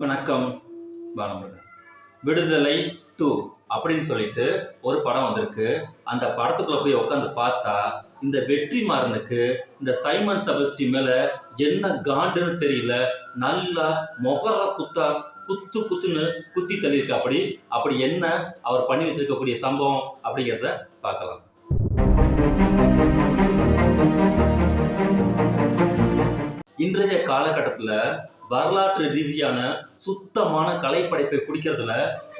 வணக்கம். பாலமுருகன். விடுதலை 2 அப்படின்னு சொல்லிட்டு ஒரு படம் வந்திருக்கு. அந்த படத்துக்குள்ள போய் உட்காந்து பார்த்தா இந்த வெற்றிமாறனுக்கு இந்த சைமன் செபஸ்டி மேல என்ன காண்டுன்னு தெரியல. நல்லா மொகர குத்துன்னு குத்தி தள்ளியிருக்க. அப்படி என்ன அவர் பண்ணி வச்சிருக்கக்கூடிய சம்பவம் அப்படிங்கிறத பார்க்கலாம். இன்றைய காலகட்டத்தில் வரலாற்று ரீதியான சுத்தமான கலைப்படைப்பை குடிக்கிறதுல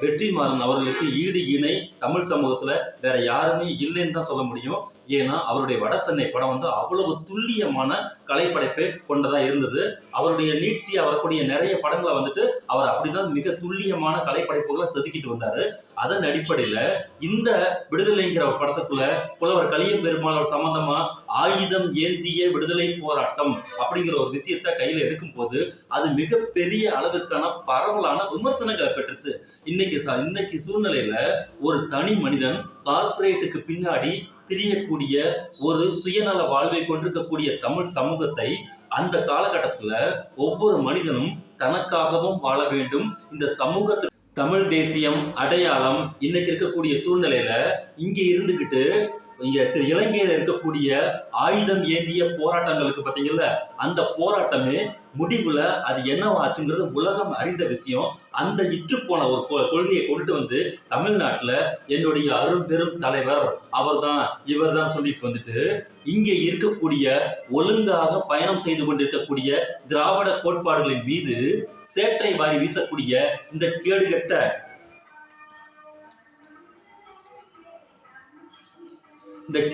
வெற்றிமாறன் அவர்களுக்கு ஈடு இணை தமிழ் சமூகத்துல வேற யாருமே இல்லைன்னு தான் சொல்ல முடியும். ஏன்னா அவருடைய வட சென்னை படம் அவ்வளவு துல்லியமான கலைப்படைப்பை கொண்டதா இருந்தது. அவருடைய நீட்சியா வரக்கூடிய நிறைய படங்களை அவர் அப்படிதான் மிக துல்லியமான கலைப்படைப்புகளை செதுக்கிட்டு வந்தாரு. அதன் அடிப்படையில இந்த விடுதலைங்கிற படத்துக்குள்ள புலவர் கலிய பெருமாள் சம்பந்தமா ஆயுதம் ஏந்திய விடுதலை போராட்டம் அப்படிங்கிற ஒரு விஷயத்த கையில எடுக்கும் போது அது மிகப்பெரிய அளவுக்கான பரவலான விமர்சனங்களை பெற்றுச்சு. இன்னைக்கு சூழ்நிலையில ஒரு தனி மனிதன் கார்ப்பரேட்டுக்கு பின்னாடி திரியக்கூடிய ஒரு சுயநல வாழ்வை கொண்டிருக்கக்கூடிய தமிழ் சமூகத்தை அந்த காலகட்டத்துல ஒவ்வொரு மனிதனும் தனக்காகவும் வாழ வேண்டும். இந்த சமூகத்துக்கு தமிழ் தேசியம் அடையாளம் இன்னைக்கு இருக்கக்கூடிய சூழ்நிலையில இங்க இருந்துகிட்டு இங்க இலங்கையில இருக்கக்கூடிய ஆயுதம் ஏந்திய போராட்டங்களுக்கு பார்த்தீங்கல்ல, அந்த போராட்டமே முடிவுல அது என்னவாச்சுங்கிறது உலகம் அறிந்த விஷயம். அந்த இற்று போன ஒரு கொள்கையை கொண்டுட்டு தமிழ்நாட்டுல என்னுடைய அரும்பெரும் தலைவர் அவர்தான் இவர்தான் சொல்லிட்டு இங்கே இருக்கக்கூடிய ஒழுங்காக பயணம் செய்து கொண்டிருக்கக்கூடிய திராவிட கோட்பாடுகளின் மீது சேற்றை வாரி வீசக்கூடிய இந்த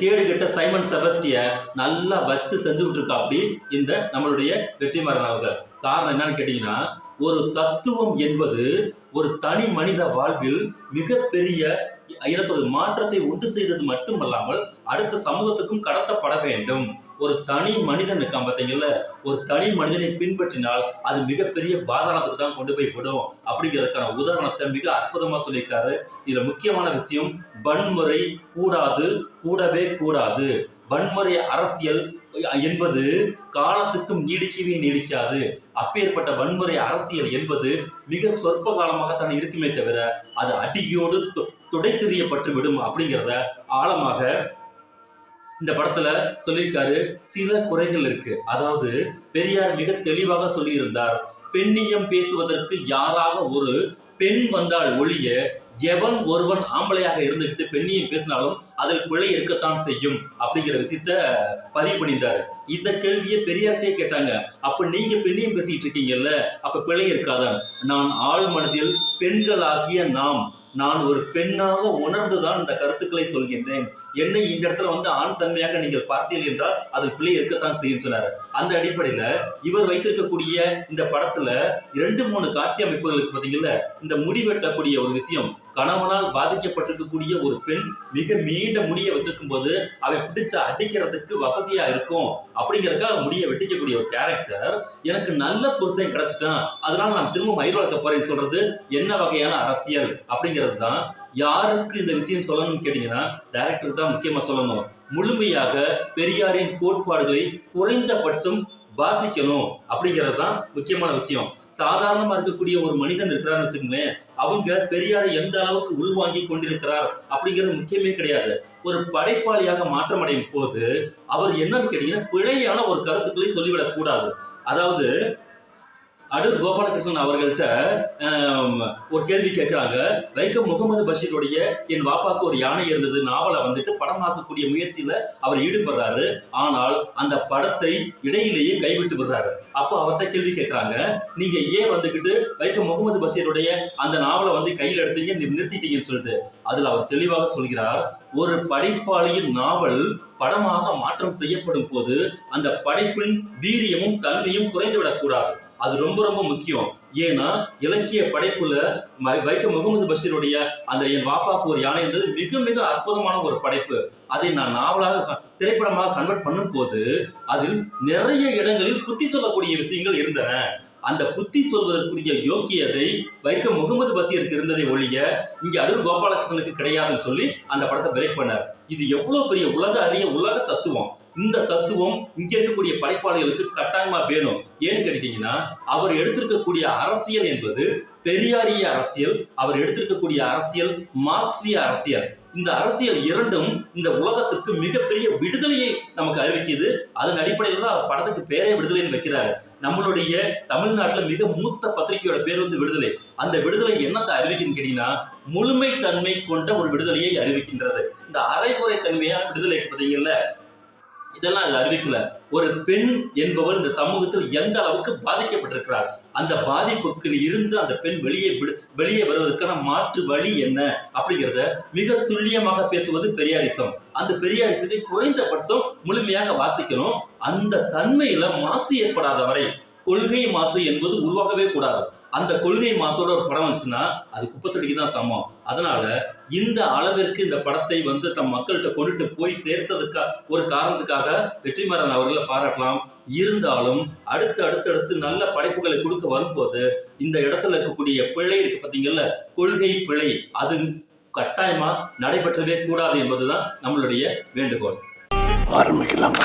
கேடுகட்ட சைமன் செபஸ்டிய நல்லா வச்சு செஞ்சுக்கிட்டு இருக்கா அப்படி இந்த நம்மளுடைய வெற்றிமாறன் அவர்கள். காரணம் என்னன்னு கேட்டீங்கன்னா, ஒரு தத்துவம் என்பது ஒரு தனி மனித வாழ்வில் மிகப்பெரிய மாற்றத்தை உண்டு செய்தது மட்டுமல்லாமல் அடுத்த சமூகத்துக்கும் கடத்தப்பட வேண்டும். ஒரு தனி மனிதன் இருக்கான் பார்த்தீங்கல்ல, ஒரு தனி மனிதனை பின்பற்றினால் அது மிகப்பெரிய பாதாளத்துக்கு தான் கொண்டு போய் விடும் அப்படிங்கிறதுக்கான உதாரணத்தை மிக அற்புதமா சொல்லியிருக்காரு. இதுல முக்கியமான விஷயம், வன்முறை கூடாது, கூடவே கூடாது. வன்முறை அரசியல் என்பது காலத்துக்கும் நீடிக்காது. அப்பேற்பட்ட வன்முறை அரசியல் என்பது மிக சொற்ப காலமாகத்தான் இருக்குமே தவிர அது அடியோடு துடைத்தெறியப்பட்டு விடும் அப்படிங்கிறத ஆழமாக இந்த படத்துல சொல்லியிருக்காரு. சில குறைகள் இருக்கு. அதாவது பெரியார் மிக தெளிவாக சொல்லியிருந்தார், பெண்ணியம் பேசுவதற்கு யாராக ஒரு பெண் வந்தால் ஒழிய எவன் ஒருவன் ஆம்பளையாக இருந்துகிட்டு பெண்ணியம் பேசினாலும் அதில் பிழை இருக்கத்தான் செய்யும் அப்படிங்கிற விஷயத்த பதிவு பண்ணியிருந்தாரு. இந்த கேள்வியை பெரியார்கிட்டே கேட்டாங்க, அப்ப நீங்க பெண்ணியம் பேசிட்டு இருக்கீங்கல்ல, அப்ப பிழை இருக்காதான்? நான் ஆழ் மனதில் பெண்களாகிய நான் ஒரு பெண்ணாக உணர்ந்துதான் இந்த கருத்துக்களை சொல்கின்றேன். என்னை இந்த இடத்துல ஆண் தன்மையாக நீங்கள் பார்த்தீர்கள் என்றால் அது பிள்ளை இருக்கத்தான் செய்யும் சொன்னாரு. அந்த அடிப்படையில இவர் வைத்திருக்கக்கூடிய இந்த படத்துல 2-3 காட்சி அமைப்புகளுக்கு பார்த்தீங்கல்ல, இந்த முடிவெட்டக்கூடிய ஒரு விஷயம், கணவனால் பாதிக்கப்பட்டிருக்கக்கூடிய ஒரு பெண் மிக நீண்ட முடிய வச்சிருக்கும் போது அவை பிடிச்சு அடிக்கிறதுக்கு வசதியா இருக்கும் அப்படிங்கிறதுக்காக முடிய வெட்டிக்கக்கூடிய ஒரு கேரக்டர், எனக்கு நல்ல புருஷன் கிடைச்சிட்டான் அதனால நான் திரும்ப மயிர் வளர்க்க போறேன்னு சொல்றது என்ன வகையான அரசியல் அப்படிங்கிறது தான். யாருக்கு இந்த விஷயம் சொல்லணும்னு கேட்டீங்கன்னா டைரக்டர் தான் முக்கியமா சொல்லணும். முழுமையாக பெரியாரின் கோட்பாடுகளை குறைந்தபட்சம் வாசிக்கணும் அப்படிங்கிறது தான் முக்கியமான விஷயம். சாதாரணமா இருக்கக்கூடிய ஒரு மனிதன் இருக்கிறான்னு வச்சுக்கோங்களேன், அவங்க பெரியாரை எந்த அளவுக்கு உள்வாங்கி கொண்டிருக்கிறார் அப்படிங்கிறது முக்கியமே கிடையாது. ஒரு படைப்பாளியாக மாற்றம் அடையும் போது அவர் என்னன்னு கேட்டீங்கன்னா பிழையான ஒரு கருத்துக்களை சொல்லிவிடக் கூடாது. அதாவது அடூர் கோபாலகிருஷ்ணன் அவர்கள்ட்ட ஒரு கேள்வி கேட்கிறாங்க. வைக்கம் முகமது பஷீருடைய என் வாப்பாக்கு ஒரு யானை இருந்தது நாவலை படமாக்கக்கூடிய முயற்சியில அவர் ஈடுபடுறாரு. ஆனால் அந்த படத்தை இடையிலேயே கைவிட்டு விடுறாரு. அப்போ அவர்கிட்ட கேள்வி கேட்கிறாங்க, நீங்க ஏன் வைக்கம் முகமது பஷீருடைய அந்த நாவலை கையில் எடுத்தீங்க நிறுத்திட்டீங்கன்னு சொல்லிட்டு. அதுல அவர் தெளிவாக சொல்கிறார், ஒரு படைப்பாளியின் நாவல் படமாக மாற்றம் செய்யப்படும் போது அந்த படைப்பின் வீரியமும் தன்மையும் குறைந்துவிடக் கூடாது. அது ரொம்ப ரொம்ப முக்கியம். ஏன்னா இலக்கிய படைப்புல வைக்கம் முகமது பஷீருடைய அந்த என் வாப்பாக்கு ஒரு யானை என்பது மிக மிக அற்புதமான ஒரு படைப்பு. அதை நான் நாவலாக திரைப்படமாக கன்வெர்ட் பண்ணும் போது அதில் நிறைய இடங்களில் புத்தி சொல்லக்கூடிய விஷயங்கள் இருந்தன. அந்த புத்தி சொல்வதற்குரிய யோக்கியதை வைக்கம் முகமது பஷீருக்கு இருந்ததை ஒழிய இங்க அடூர் கோபாலகிருஷ்ணனுக்கு கிடையாதுன்னு சொல்லி அந்த படத்தை பிரேக் பண்ணார். இது எவ்வளவு பெரிய உலக அறிய உலக தத்துவம். இந்த தத்துவம் இங்க இருக்கக்கூடிய படைப்பாளிகளுக்கு கட்டாயமா வேணும். ஏன்னு கேட்டீங்கன்னா, அவர் எடுத்திருக்கக்கூடிய அரசியல் என்பது பெரியாரிய அரசியல், அவர் எடுத்திருக்கக்கூடிய அரசியல் மார்க்சிய அரசியல். இந்த அரசியல் இரண்டும் இந்த உலகத்திற்கு மிகப்பெரிய விடுதலையை நமக்கு அறிவிக்குது. அதன் அடிப்படையில் தான் படத்துக்கு பேரே விடுதலைன்னு வைக்கிறாரு. நம்மளுடைய தமிழ்நாட்டுல மிக மூத்த பத்திரிகையோட பேர் வந்து விடுதலை. அந்த விடுதலை என்னத்தை அறிவிக்குன்னு கேட்டீங்கன்னா, முழுமை தன்மை கொண்ட ஒரு விடுதலையை அறிவிக்கின்றது. இந்த அரைகுறை தன்மையா விடுதலை பார்த்தீங்கல்ல, இதெல்லாம் அது அறிவிக்கல. ஒரு பெண் என்பவர் இந்த சமூகத்தில் எந்த அளவுக்கு பாதிக்கப்பட்டிருக்கிறார், அந்த பாதிப்புக்கு இருந்து அந்த பெண் வெளியே வருவதற்கான மாற்று வழி என்ன அப்படிங்கிறத மிக துல்லியமாக பேசுவது பெரியாரிசம். அந்த பெரியாரிசத்தை குறைந்தபட்சம் முழுமையாக வாசிக்கணும். அந்த தன்மையில மாசு ஏற்படாத வரை கொள்கை மாசு என்பது உருவாகவே கூடாது. அந்த கொள்கை மாசோட ஒரு படம் வந்துச்சுன்னா அது குப்பத்தொட்டிக்கு தான் சமம். அதனால இந்த அளவிற்கு இந்த படத்தை வந்து தம் மக்கள்கிட்ட கொண்டுட்டு போய் சேர்த்ததுக்கா ஒரு காரணத்துக்காக வெற்றிமாறன் அவர்களை பாராட்டலாம். இருந்தாலும் அடுத்து நல்ல படைப்புகளை கொடுக்க வரும்போது இந்த இடத்துல இருக்கக்கூடிய பிழை இருக்கு பார்த்தீங்கல்ல, கொள்கை பிழை, அது கட்டாயமா நடைபெற்றவே கூடாது என்பதுதான் நம்மளுடைய வேண்டுகோள். ஆரம்பிக்கலாம்.